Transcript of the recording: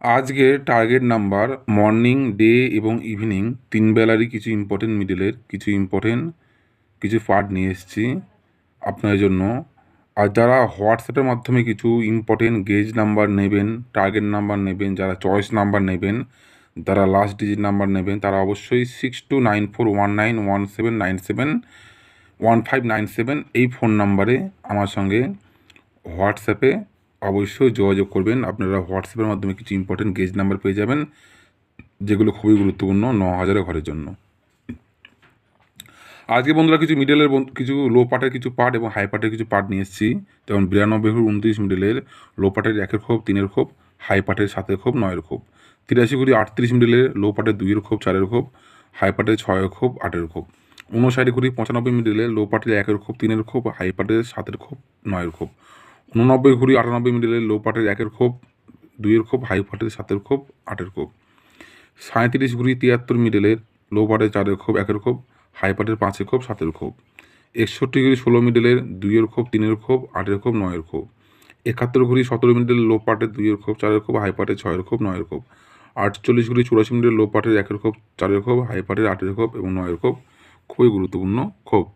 আজকে target number morning, day এবং evening 3 বেলারই কিছু ইম্পর্টেন্ট মিডলের কিছু পার্ট নিয়ে এসেছি আপনার জন্য। আর যারা হোয়াটসঅ্যাপের মাধ্যমে কিছু ইম্পর্টেন্ট গেজ নাম্বার নেবেন, টার্গেট নাম্বার নেবেন, যারা চয়েস নাম্বার নেবেন, যারা লাস্ট ডিজিট নাম্বার নেবেন, তারা অবশ্যই 62941917971597 এই ফোন নাম্বারে আমার সঙ্গে হোয়াটসঅ্যাপে অবশ্যই যোগাযোগ করবেন। আপনারা হোয়াটসঅ্যাপের মাধ্যমে কিছু ইম্পর্টেন্ট গেজ নাম্বার পেয়ে যাবেন, যেগুলো খুবই গুরুত্বপূর্ণ 9000 ঘরের জন্য। আজকে বন্ধুরা কিছু মিডলের কিছু লো পার্টের কিছু পার্ট এবং হাই পার্টের কিছু পার্ট নিয়ে এসেছি। যেমন 92 মিডলের লো পার্টের 1-এর খোপ, 3-এর খোপ, হাই পার্টের 7-এর খোপ, 9-এর খোপ। 83 মিডলের লো পার্টের 2-এর খোপ, 4-এর খোপ, হাই পার্টের 6-এর খোপ, 8-এর খোপ। 95 মিডলের লো পার্টের 1-এর খোপ, 3-এর খোপ, হাই পার্টের 7-এর খোপ, 9-এর খোপ। 98 মিডলের লো পার্টের 1-এর খোপ, 2-এর খোপ, হাই পার্টের 7-এর খোপ, 8-এর খোপ। 73 মিডলের লো পার্টের 4-এর খোপ, 1-এর খোপ, হাই পার্টের 5-এর খোপ, 7-এর খোপ। 61 মিডলের 2-এর খোপ, 3-এর খোপ, 8-এর খোপ, 9-এর খোপ। 71 মিডলের লো পার্টের 2-এর খোপ, 4-এর খোপ, হাই পার্টের 6-এর খোপ, 9-এর খোপ। 84 মিডলের লো পার্টের 1-এর খোপ, 4-এর খোপ, হাই পার্টের 8-এর খোপ এবং 9-এর খোপ। খুবই গুরুত্বপূর্ণ খোপ।